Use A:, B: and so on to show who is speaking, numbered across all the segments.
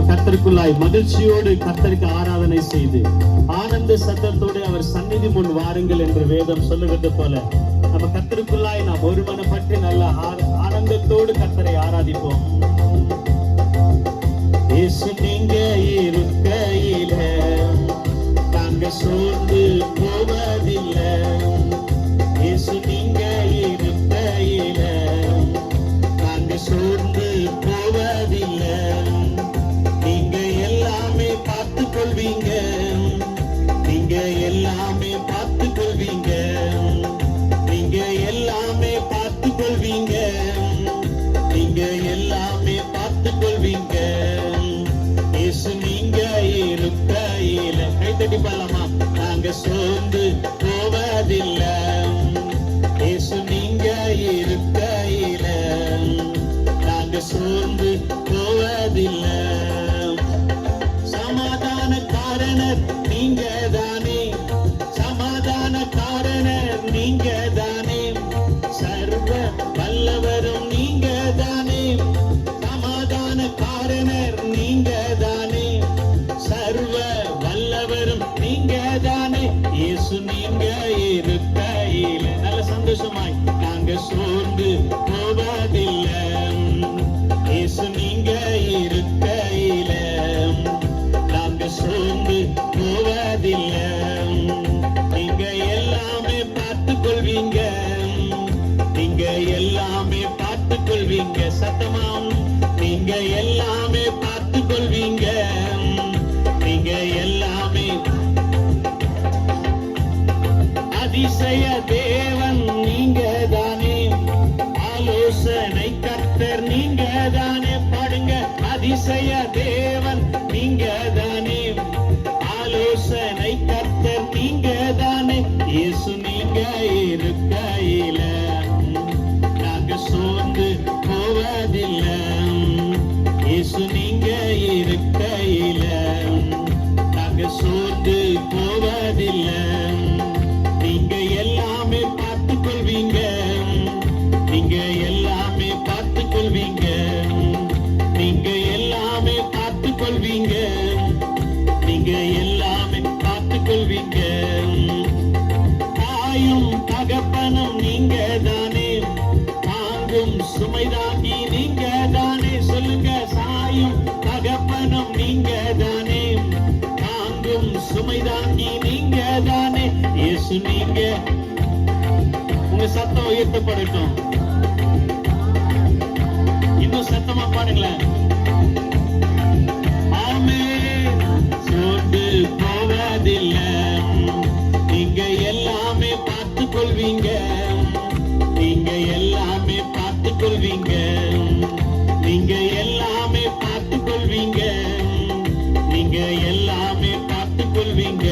A: கர்த்தருக்குள்ளாய் மகிழ்ச்சியோடு கர்த்தருக்கு ஆராதனை செய்து ஆனந்த சத்தத்தோடு அவர் சந்நிதி முன் வாருங்கள் என்று வேதம் சொல்லுகிறது போல நம்ம கர்த்தருக்குள்ளாய் நாம் ஒருமனப்பட்டு நல்ல ஆனந்தத்தோடு கர்த்தரை ஆராதிப்போம். இயேசு நீங்க இருக்கையில நாங்க சோர்ந்து போவதில்லை. இயேசு நீங்க இருக்கையில நாங்க சோர்ந்து போவதில்லை. நீங்க எல்லாமே பார்த்து கொள்வீங்க, நீங்க எல்லாமே பார்த்து கொள்வீங்க, நீங்க எல்லாமே பார்த்து கொள்வீங்க, நீங்க எல்லாமே பார்த்து கொள்வீங்க. இயேசு நீங்க இருக்கையில கைத்தட்டி பாடலாமா? நாங்க சோர்ந்து போவதில்லை. இயேசு நீங்க இருக்கையில நாங்க சோர்ந்து போவதில்லை. சமாதான காரணர் நீங்க தானே, சமாதான காரணர் நீங்க தானே, சர்வ வல்லவரும் நீங்க தானே, சமாதான காரணர் நீங்க தானே, சர்வ வல்லவரும் நீங்க தானே. இயேசு நீங்க இருக்கையில நல்ல சந்தோஷமாய் நாங்க சோர்ந்து போவதில்லை. இயேசு நீங்க இருக்கையில நாங்க சோர்ந்து போவதில்லை. நீங்க எல்லாமே பார்த்து கொள்வீங்க, நீங்க எல்லாமே பார்த்து கொள்வீங்க. சத்தமாம் நீங்க எல்லாமே பார்த்து கொள்வீங்க, நீங்க எல்லாமே. அதிசய தேவன் நீங்க தானே, ஆலோசனை கர்த்தர் நீங்க தானே. பாடுங்க, அதிசய தேவன் நீங்க தானே, ஆலோசனை கர்த்தர் நீங்க தானே. இயேசு நீங்க இருக்கையில நாங்க சோர்ந்து போவதில்லை. இயேசு நீங்க இருக்கையில நாங்க சோர்ந்து போவதில்லை. நீங்க எல்லாமே பார்த்து கொள்வீங்க, நீங்க எல்லாமே பார்த்து கொள்வீங்க, நீங்க எல்லாமே பார்த்து கொள்வீங்க, நீங்க எல்லாமே பார்த்து கொள்வீங்க. தாயும் தகப்பனும் நீங்க தானே, தாங்கும் சுமைதாங்கி நீங்க தானே. சொல்லுங்க, சாயும் தகப்பனும் நீங்க தானே, தாங்கும் சுமைதாங்கி நீங்க தானே. இயேசு நீங்க. உங்க சத்தம் உயர்த்தப்படட்டும், இன்னும் சத்தமா பாடுங்களேன். ஆமென். சோர்ந்து போவதில்லை. நீங்க எல்லாமே பார்த்து கொள்வீங்க, நீங்க எல்லாமே பார்த்து கொள்வீங்க, நீங்க எல்லாமே பார்த்து கொள்வீங்க, நீங்க எல்லாமே பார்த்து கொள்வீங்க.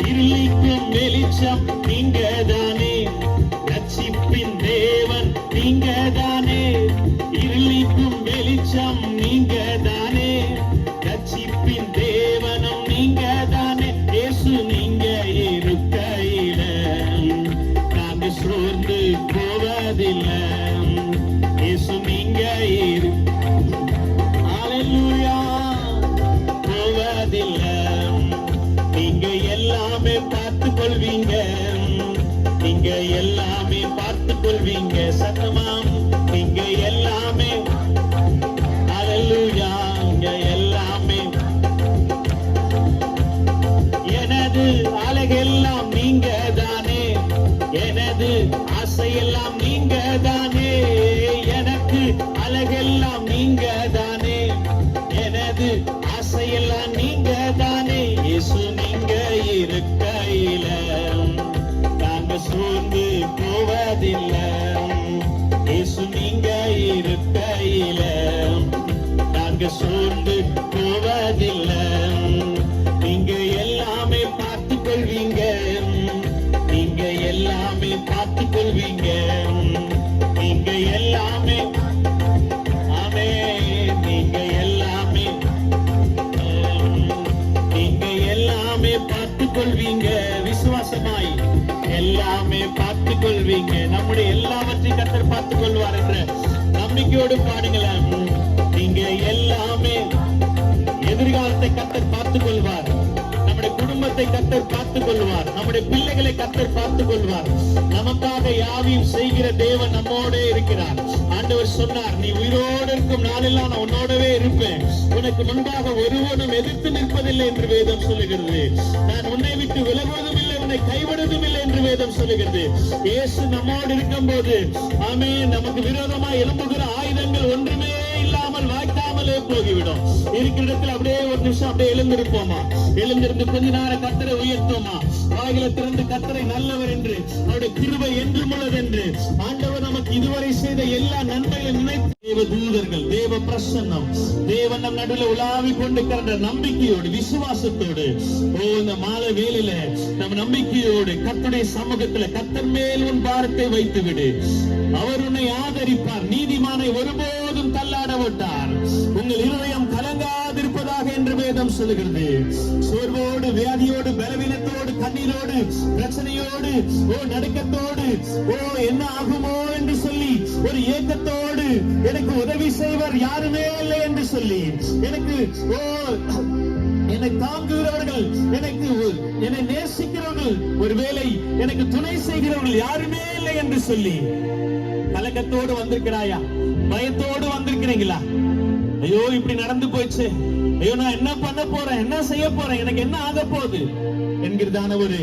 A: இருளிக்கும் வெளிச்சம் நீங்க தானே, ரட்சிப்பின் தேவன் நீங்க தானே. இருளிக்கும் வெளிச்சம் நீங்க தானே, ரட்சிப்பின் தேவனும் நீங்க தானே. இயேசு நீங்க இருக்கையில நாங்க சோர்ந்து போவதில்லை. இயேசு நீங்க ஹல்லேலூயா போவதில்லை. நீங்க எல்லாமே பார்த்து கொள்வீங்க, நீங்க எல்லாமே பார்த்து கொள்வீங்க. சத்தமாம் நீங்க எல்லாமே. ஹல்லேலூயா. நீங்க எல்லாமே. எனது அழகெல்லாம் நீங்க தானே, எனது ஆசையெல்லாம் நீங்க தானே, எனக்கு அழகெல்லாம் நீங்க தானே, எனது ஆசையெல்லாம் நீங்க தானே. இயேசு நீங்க இருக்கையில நாங்க சோர்ந்து போவதில்லை. இயேசு நீங்க இருக்கையில நாங்க சோர்ந்து போவதில்லை. நீங்க எல்லாமே பார்த்து கொள்வீங்க, நீங்க எல்லாமே பார்த்து கொள்வீங்க, நீங்க எல்லாமே. ஆமென். நீங்க எல்லாமே, நீங்க எல்லாமே பார்த்து கொள்வீங்க. விசுவாசமாய் எல்லாமே பார்த்து கொள்வீங்க. நம்முடைய எல்லாவற்றையும் கர்த்தர் பார்த்துக் கொள்வார் என்ற நம்பிக்கையோடு பாடுங்களேன். நீங்க எல்லாமே கர்த்தர் பார்த்துக் கொள்வார். நம்முடைய பிள்ளைகளை கர்த்தர் பார்த்துக் கொள்வார். நமக்காக யாவையும் செய்கிற தேவன் நம்மோட இருக்கிறார். ஆண்டவர் சொன்னார், நீ உயிரோடு இருக்கும் நாளெல்லாம் நான் உன்னோடவே இருப்பேன், உனக்கு முன்பாக ஒருவனும் எதிர்த்து நிற்பதில்லை என்று வேதம் சொல்லுகிறது. நான் உன்னை விட்டு விலகுவதும் இல்லை, உன்னை கைவிடுவதும் இல்லை என்று வேதம் சொல்லுகிறது. இயேசு நம்மோடு இருக்கும் போது ஆமென், நமக்கு விரோதமாக எழும்புகிற ஆயுதங்கள் ஒன்றுமே இல்லாமல் வாய்க்காமலே போய்விடும். இருக்கிற இடத்துல அப்படியே ஒரு நிமிஷம் அப்படியே எழுந்திருப்போமா, எழுந்திருந்து கொஞ்ச நேரம் கர்த்தரை உயர்த்தோமா, வாயில திறந்து கர்த்தரை நல்லவர் என்று, அவருடைய கிருபை என்றும் உள்ளது என்று, ஆண்டவர் நமக்கு இதுவரை செய்த எல்லா நன்மைகளை நினைத்து தேவ தூதர்கள், தேவ பிரசன்னம், தேவன் நம் நடுவில் உலாவி கொண்டிருக்கிற நம்பிக்கையோடு விசுவாசத்தோடு இந்த மாலை வேளையில நம்ம நம்பிக்கையோடு கர்த்தருடைய சமூகத்துல கர்த்தர் மேல் உன் பாரத்தை வைத்து விடு. அவர் உன்னை ஆதரிப்பார், நீதிமானை ஒருபோதும் தள்ளாட விட்டார். உங்கள் இருதயம் கலங்காதிருப்பதாக என்று வேதம் சொல்லுகிறது. சோர்வோடு, வியாதியோடு, பலவீனத்தோடு, கண்ணீரோடு, பிரச்சனையோடு, நடுக்கத்தோடு, என்ன ஆகுமோ என்று சொல்லி ஒரு ஏக்கத்தோடு, எனக்கு உதவி செய்வர் யாருமே இல்லை என்று சொல்லி, எனக்கு என்னை தாங்குகிறவர்கள், என்னை நேசிக்கிறவர்கள், ஒருவேளை எனக்கு துணை செய்கிறவர்கள் யாருமே இல்லை என்று சொல்லி கலக்கத்தோடு வந்திருக்கிறாயா? பயத்தோடு வந்திருக்கிறீங்களா? ஐயோ இப்படி நடந்து போயிடுச்சு, ஐயோ நான் என்ன பண்ண போறேன், என்ன செய்ய போறேன், எனக்கு என்ன ஆக போகுது என்கிறதான ஒரு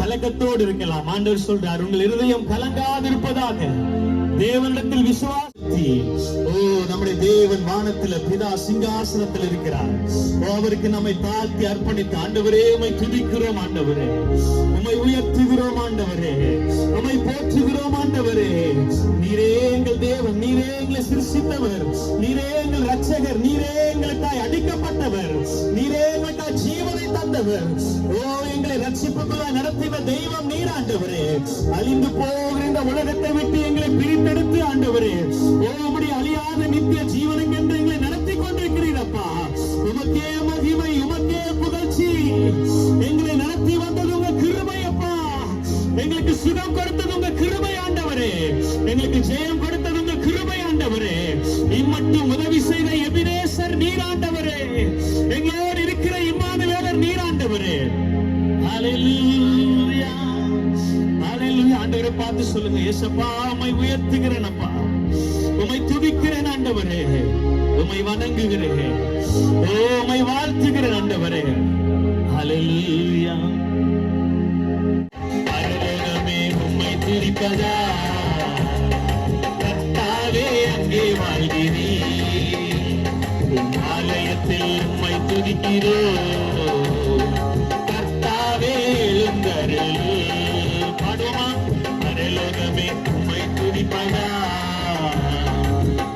A: கலக்கத்தோடு இருக்கலாம். ஆண்டவர் சொல்றார், உங்கள் இருதயம் கலங்காதிருப்பதாக தேவனிடத்தில் விசுவாசி. நம்முடைய தேவன் வானத்தில் பிதா சிங்காசனத்தில் இருக்கிறார். அவருக்கு நம்மை தாழ்த்தி அர்ப்பணித்து, ஆண்டவரே உம்மை துதிக்கிறோம், ஆண்டவரே உம்மை உயர்த்துகிறோம், ஆண்டவரே உம்மை போற்றுகிறோம், ஆண்டவரே நீரே எங்கள் தேவன், நீரே எங்களை சிருஷ்டித்தவர், நீரே எங்கள் ரட்சகர், நீரே எங்களுக்காய் அடிக்கப்பட்டவர், நீரே எங்களுக்காய் ஜீவனை தந்தவர். எங்களை ரட்சிப்புக்குள்ளாய் நடத்தின தெய்வம் நீர், ஆண்டவரே அழிந்து போகிற இந்த உலகத்தை விட்டு எங்களை பிரித்தெடுத்து, ஆண்டவரே உம்முடைய அழியாத நித்திய ஜீவனுக்கு என்று எங்களை நடத்தி கொண்டிருக்கிறீரப்பா. உமக்கே மகிமை, உமக்கே புகழ்ச்சி. எங்களை நடத்தி வந்தது உங்க கிருபை அப்பா. எங்களுக்கு சுகம் கொடுத்தது உங்க கிருபை, ஆண்டவரே எங்களுக்கு ஜெயம் கொடுத்தது உங்க கிருபை, ஆண்டவரே இம்மட்டும் உதவி செய்த எபினேசர் நீர், ஆண்டவரே எங்களோடு இருக்கிற இம்மானுவேலர் நீர், ஆண்டவரே. ஹல்லேலூயா, ஹல்லேலூயா. ஆண்டவரை பார்த்து சொல்லுங்க, இயேசப்பா உம்மை உயர்த்துகிறேன் அப்பா, உம்மை துதிக்கிறேன் ஆண்டவரே, உம்மை வணங்குகிறேன், உம்மை வாழ்த்துகிறேன் ஆண்டவரே. ஹல்லேலூயா. பரலோகமே உம்மை துதிப்பதா, கர்த்தாவே அங்கே வாழ்கிறீர், உம் ஆலயத்தில் உம்மை துதிக்கிறோம், கர்த்தாவே எழுந்தருள். பாடுமா, பரலோகமே உம்மை துதிப்பதா,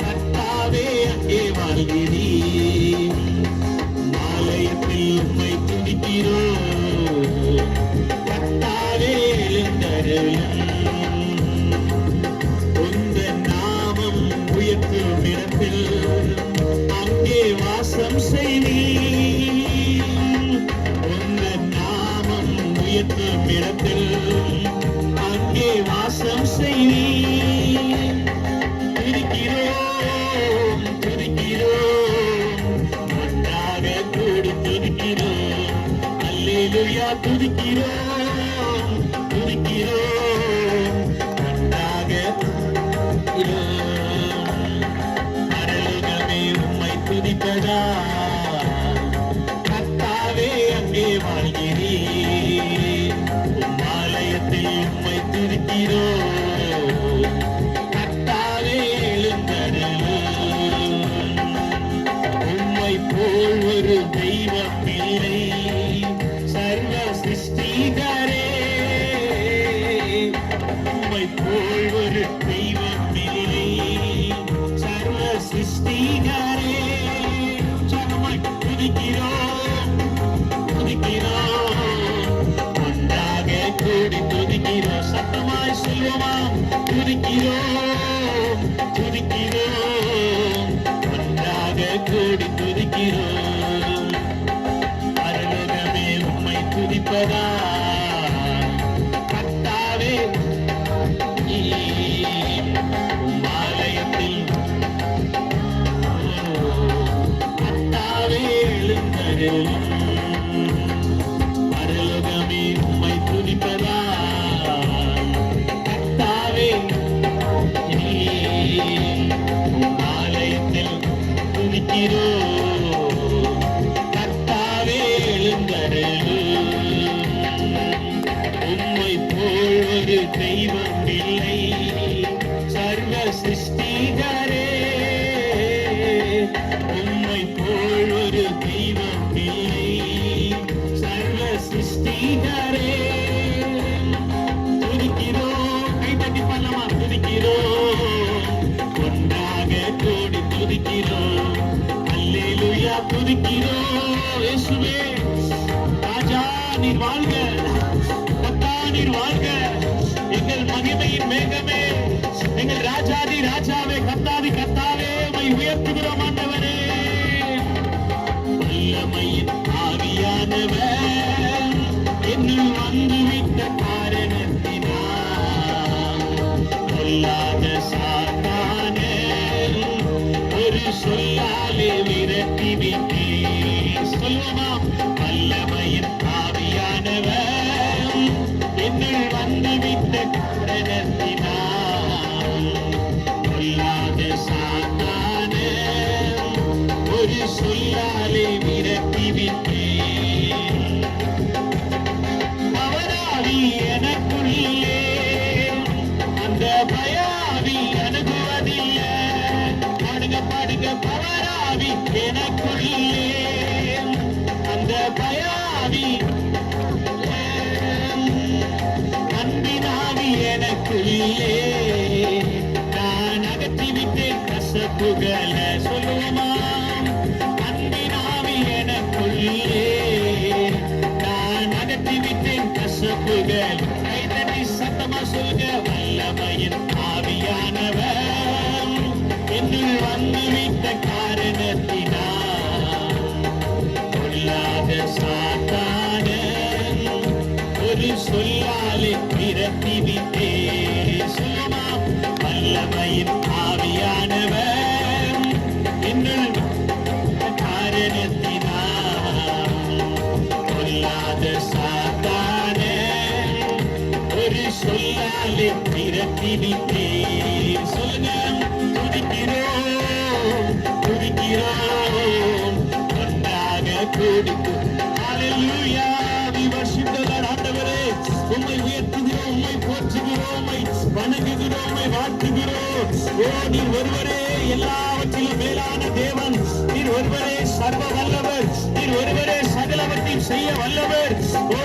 A: கர்த்தாவே அங்கே வாழ்கிறீர், ஆலயத்தில் உம்மை துதிக்கிறோம், கர்த்தாவே எழுந்தருள். உந்தன் நாமம் உயர்த்தும் இடத்தில் அங்கே வாசம் செய்வீர், உந்தன் நாமம் உயர்த்தும் இடத்தில் அங்கே வாசம் செய்வீர். துதிக்கிறோம், துதிக்கிறோம், ஒன்றாக கூடி துதிக்கிறோம், அல்லேலூயா துதிக்கிறோம், துதிக்கிறோம், ஒன்றாக பரலோகமே உம்மை துதிப்பதா, கர்த்தாவே அங்கே வாழ்கிறீர், உம் ஆலயத்தில் உம்மை துதிக்கிறோம், கர்த்தாவே எழுந்தருளும். உம்மை போல் ஒரு தெய்வம் இல்லை, சர்வ சிருஷ்டிகரே, உம்மை போல் ஒரு தெய்வம் இல்லை, சர்வ சிருஷ்டிகரே. சனமாய் துதிக்கிறோம், துதிக்கிறோம், ஒன்றாக கூடி துதிக்கிறோம், சத்தமாய் சொல்லுவோம், துதிக்கிறோம், துதிக்கிறோம், ஒன்றாக கூடி துதிக்கிறோம். பரலோகமே உம்மை துதிப்பதா, கர்த்தாவே உம் ஆலயத்தில், கர்த்தாவே எழுந்தருளும். பரலோகம் துதிக்கிறோம். கர்த்தாவே எழுந்தருளும். உம்மை போல் ஒரு தெய்வம் இல்லை, சர்வ சிருஷ்டிகரே. உம்மை போல் ஒரு தெய்வம் இல்லை, சர்வ சிருஷ்டிகரே. துதிக்கிறோம், கைத்தட்டி பண்ணலாமா? துதிக்கிறோம், ஒன்றாக கூடி துதிக்கிறோம். அல்லேலூயா துதிக்கிறோம். இயேசுவே ராஜா நீர் வாழ்க, கர்த்தா நீர் வாழ்க. எங்கள் மகிமையின் மேகமே, எங்கள் ராஜாதி ராஜாவே, கர்த்தாதி கர்த்தாவே, உம்மை உயர்த்துகிறோம் ஆண்டவரே. வல்லமையின் ஆவியானவர் என்னுள் வந்துவிட்ட காரணத்தினால் பொல்லாத சாத்தானே ஒரு சொல்லாலே விரட்டி விட்டேன். சொல்லுவோமா? வல்லமையின் ஆவியானவர் என்னுள் வந்துவிட்ட காரணத்தினால் பொல்லாத சாத்தானே ஒரு சொல்லாலே விரட்டி விட்டேன். அவராவி எனக்குள்ளே, அந்த பயாவி அணுகுவதில்லை. பாடுங்க பாடுங்க. பவராவி எனக்குள்ளே, அந்த பயாவி அன்பினாவி எனக்குள்ளே. நான் அகற்றிவிட்டேன் கசப்புகள. சொல்லுவோமா? அன்பினாவி எனக்குள்ளே, நான் அகற்றிவிட்டேன் கசப்புகள். கைதட்டி சத்தமா சொல்லுங்க. வல்லமையின் ஆவியானவர் என்னுள் வந்துவிட்ட காரணத்தினால் பொல்லாத சாத்தானே ஒரு சொல்லாலே விரட்டி விட்டேன். சொல்லுமா? வல்லமையின் ஆவியானவர் என்னுள் காரணத்தினால் பொல்லாத சாத்தானே ஒரு சொல்லாலே விரட்டி விட்டேன். சொல்லுங்க. துதிக்கிறோம், துதிக்கிறோம், ஒன்றாக கூடிட்டு. ஹalleluya, we worship the Lord. ஆண்டவரே உம்மை உயர்த்துகிறோம், உம்மை போற்றுகிறோம், உம்மை வணங்குகிறோம், உம்மை வாழ்த்துகிறோம். ஓ நீர் ஒருவரே எல்லாவற்றிலும் மேலான தேவன். நீர் ஒருவரே சர்வ வல்லவர். நீர் ஒருவரே சகலவற்றையும் செய்ய வல்லவர். ஓ